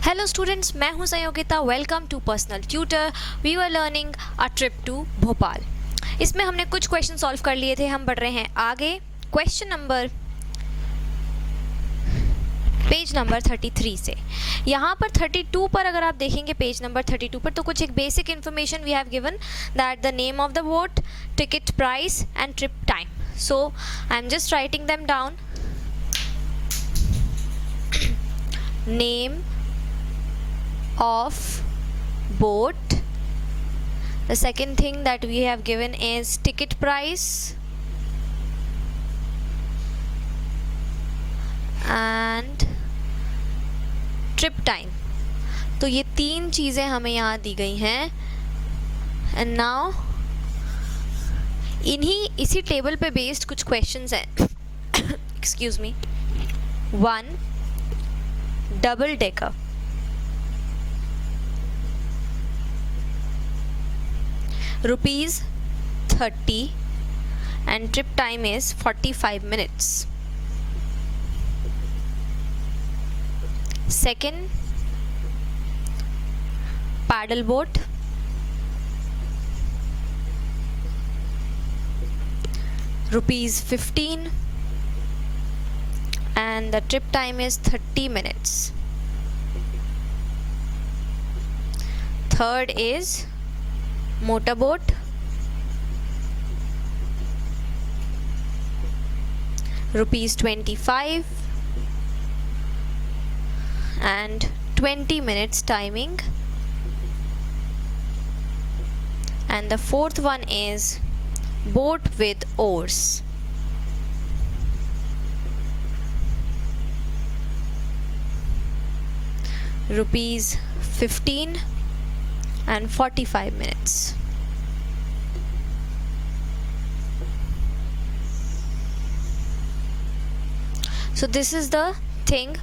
Hello students, मैं हूं Sanyogita. Welcome to personal tutor. We were learning a trip to Bhopal. इसमें हमने कुछ क्वेश्चन सॉल्व कर लिए थे। हम बढ़ रहे हैं आगे। क्वेश्चन नंबर पेज नंबर 33 से। यहाँ पर 32 पर अगर आप देखेंगे, पेज नंबर 32 पर, तो कुछ एक basic information we have given that the name of the boat, ticket price and trip time. So I am just writing them down. Name of boat. The second thing that we have given is ticket price and trip time. तो ये तीन चीज़ें हमें यहाँ दी गई हैं. And now इसी table पे बेस्ड कुछ क्वेश्चंस हैं. Excuse me. 1 double decker, ₹30 and trip time is 45 minutes. Second, paddle boat, ₹15 and the trip time is 30 minutes. Third is motorboat, ₹25 and 20 minutes timing. And the fourth one is boat with oars. ₹15 and 45 minutes. So this is the thing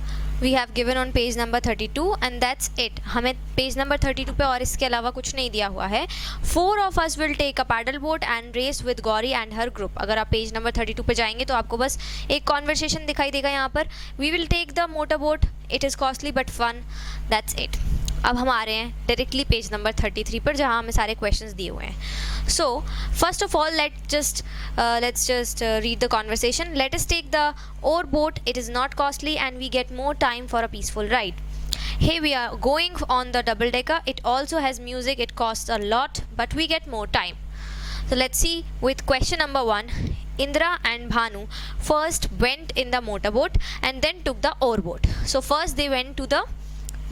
we have given on page number 32 and that's it. हमें page number 32 पे और इसके अलावा कुछ नहीं दिया हुआ है. 4 of us will take a paddle boat and race with Gauri and her group. अगर आप पेज नंबर 32 पे जाएंगे तो आपको बस एक कॉन्वर्सेशन दिखाई देगा यहाँ पर. We will take the motor boat. It is costly but fun. That's it. अब हम आ रहे हैं डायरेक्टली पेज नंबर 33 पर, जहाँ हमें सारे क्वेश्चंस दिए हुए हैं. So first of all let's just read the conversation. Let us take the oar boat. It is not costly and we get more time for a peaceful ride. Hey, we are going on the double decker. It also has music. It costs a lot but we get more time. So let's see with question number 1. Indra and Bhanu first went in the motorboat and then took the oar boat. So first they went to the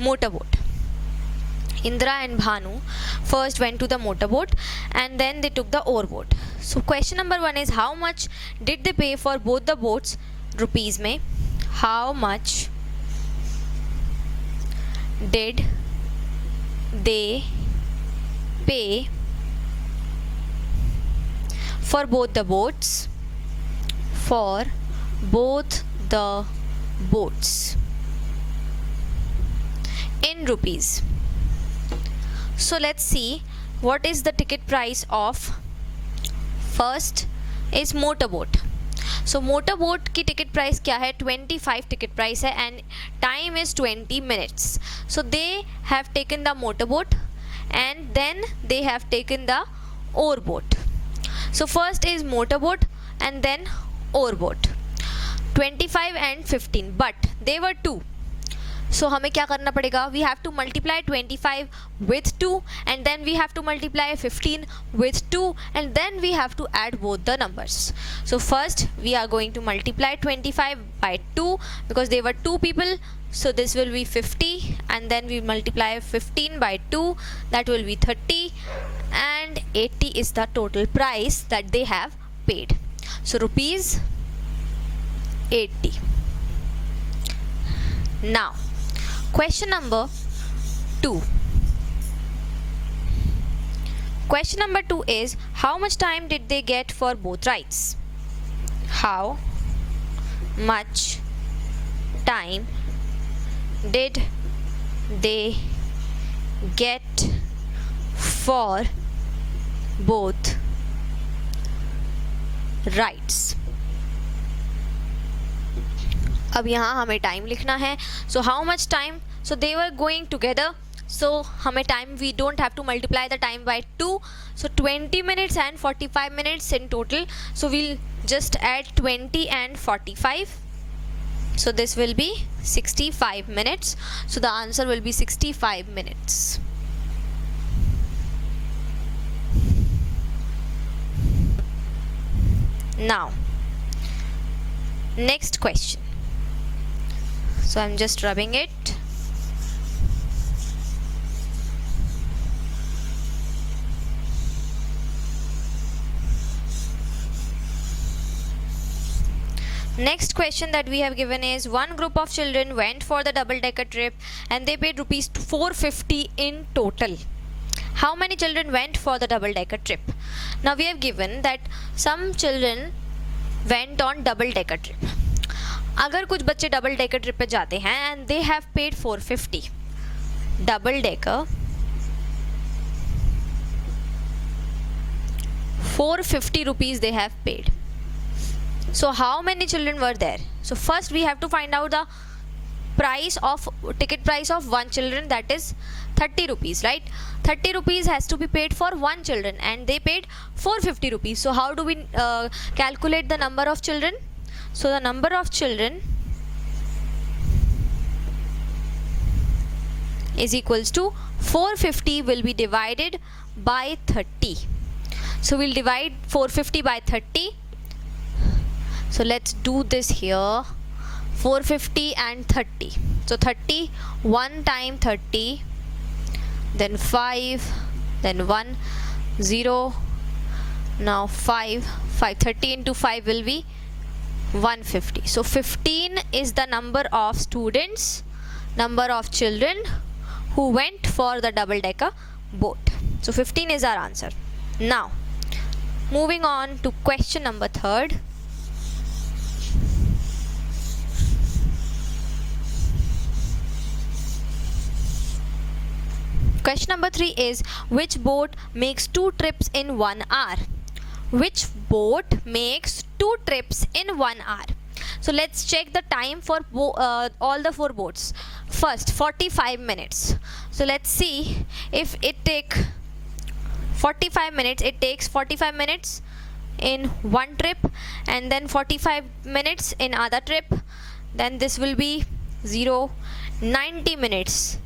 motorboat. Indra and Bhanu first went to the motorboat and then they took the oar boat. So question number 1 is how much did they pay for both the boats? Rupees में how much did they pay for both the boats? For both the boats in rupees. So let's see what is the ticket price of first is motorboat. So motorboat की ticket price क्या है? 25 ticket price है and time is 20 minutes. So they have taken the motorboat and then they have taken the oar boat. So first is motorboat and then oar boat. 25 and 15 but they were 2. So हमें क्या करना पड़ेगा? We have to multiply 25 with 2 and then we have to multiply 15 with 2 and then we have to add both the numbers. So first we are going to multiply 25 by 2 because they were 2 people. So this will be 50 and then we multiply 15 by 2, that will be 30 and 80 is the total price that they have paid. So rupees 80. Now question number 2. Question number 2 is how much time did they get for both rides? How much time did they get for both rides? अब यहाँ हमें time लिखना है. So how much time? so they were going together. So हमें time, we don't have to multiply the time by 2, so 20 minutes and 45 minutes in total, so we'll just add 20 and 45, so this will be 65 minutes. So the answer will be 65 minutes. Now next question, so I'm just rubbing it. Next question that we have given is, one group of children went for the double decker trip and they paid rupees 450 in total. How many children went for the double decker trip? Now we have given that some children went on double decker trip. अगर कुछ बच्चे double decker trip पे जाते हैं and they have paid 450, double decker 450 rupees they have paid. So how many children were there? So first we have to find out the price of ticket price of one children, that is 30 rupees, right? 30 rupees has to be paid for one children and they paid 450 rupees. So how do we calculate the number of children? So the number of children is equals to 450 will be divided by 30. So we'll divide 450 by 30. So let's do this here, 450 and 30. So 30, 1 time 30, then 5, then 1, 0, now 5, 30 into 5 will be 150. So 15 is the number of students, number of children who went for the double decker boat. So 15 is our answer. Now moving on to question number 3rd. Question number 3 is, which boat makes 2 trips in 1 hour? Which boat makes 2 trips in 1 hour? So let's check the time for all the 4 boats. First 45 minutes. So let's see if it takes 45 minutes. It takes 45 minutes in one trip and then 45 minutes in other trip. Then this will be 90 minutes.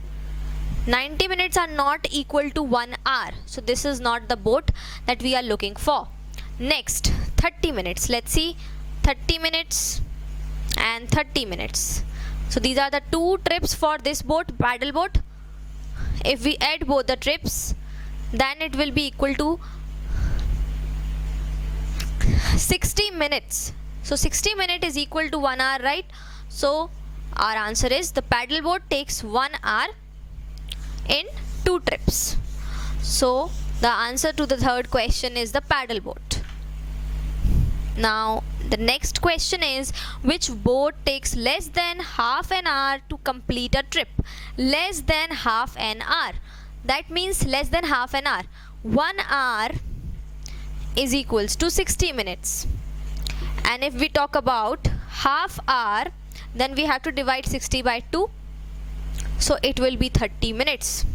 90 minutes are not equal to 1 hour. So this is not the boat that we are looking for. Next 30 minutes. Let's see, 30 minutes and 30 minutes. So these are the 2 trips for this boat, paddle boat. If we add both the trips, then it will be equal to 60 minutes. So 60 minutes is equal to 1 hour, right? So our answer is the paddle boat takes 1 hour in 2 trips. So the answer to the 3rd question is the paddle boat. Now the next question is, which boat takes less than half an hour to complete a trip? Less than half an hour. That means less than half an hour. 1 hour is equals to 60 minutes. And if we talk about half hour, then we have to divide 60 by 2. So it will be 30 minutes.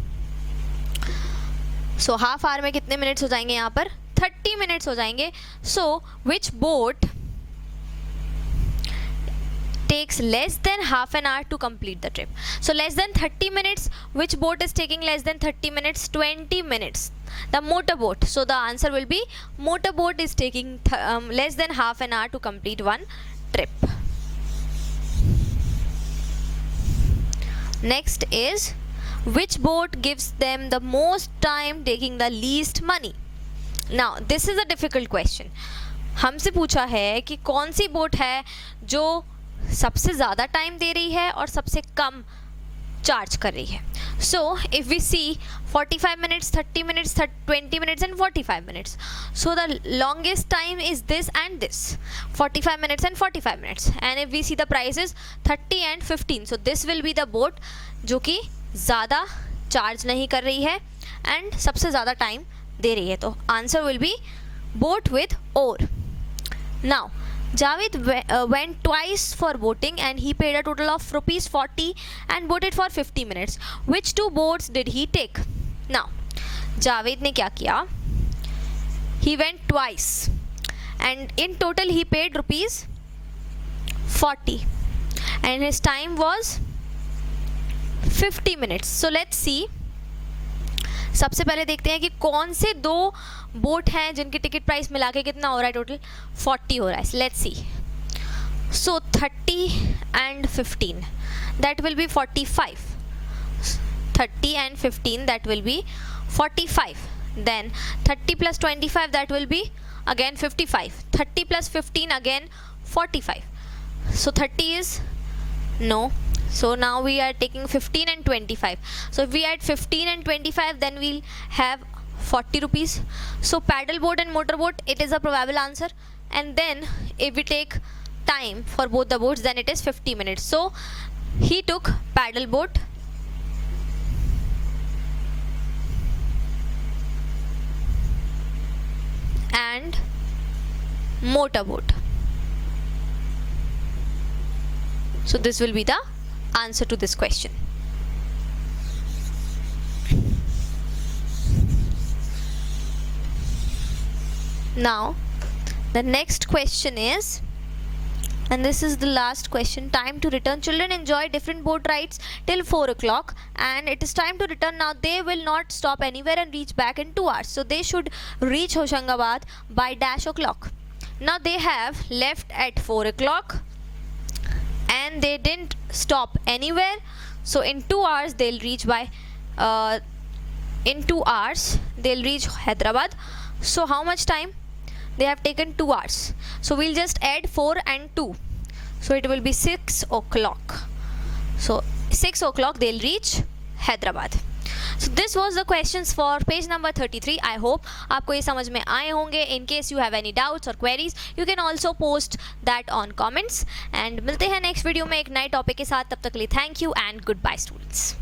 So half hour में कितने minutes हो जाएंगे यहाँ पर? 30 minutes हो जाएंगे. So which boat takes less than half an hour to complete the trip? So less than 30 minutes. Which boat is taking less than 30 minutes? 20 minutes. The motor boat. So the answer will be motor boat is taking less than half an hour to complete one trip. Next is, which boat gives them the most time taking the least money? Now this is a difficult question. हमसे पूछा है कि कौन सी boat है जो सबसे ज़्यादा time दे रही है और सबसे कम चार्ज कर रही है. So if we see 45 minutes, 30 minutes, 20 minutes and 45 minutes. So the longest time is this and this, 45 minutes and 45 minutes. And if we see the prices 30 and 15. So this will be the boat जो कि ज़्यादा charge नहीं कर रही है and सबसे ज़्यादा time दे रही है. तो answer will be boat with oar. Now Javed went twice for boating and he paid a total of rupees 40 and boated for 50 minutes. Which two boats did he take? Now, Javed ने क्या किया? He went twice and in total he paid rupees 40 and his time was 50 minutes. So let's see. सबसे पहले देखते हैं कि कौन से दो बोट हैं जिनकी टिकट प्राइस मिला के कितना हो रहा है, टोटल 40 हो रहा है. Let's see. So 30 and 15 that will be 45. 30 and 15 that will be 45. Then 30 plus 25 that will be again 55. 30 plus 15 again 45. So 30 is no. So now we are taking 15 and 25. So if we add 15 and 25 then we'll have 40 rupees. So paddle boat and motor boat, it is a probable answer. And then if we take time for both the boats then it is 50 minutes. So he took paddle boat and motor boat. So this will be the answer to this question. Now the next question is, and this is the last question, time to return. Children enjoy different boat rides till 4 o'clock and it is time to return now. They will not stop anywhere and reach back in 2 hours. So they should reach Hoshangabad by dash o'clock. Now they have left at 4 o'clock and they didn't stop anywhere. So in 2 hours they'll reach by in 2 hours they'll reach Hyderabad. So how much time? They have taken 2 hours. So we'll just add 4 and 2. So it will be 6 o'clock. So 6 o'clock they'll reach Hyderabad. So this was the questions for page number 33. I hope आपको ये समझ में आए होंगे. In case you have any doubts or queries, you can also post that on comments. And मिलते हैं next video में एक नए topic के साथ. तब तक के लिए thank you and goodbye students.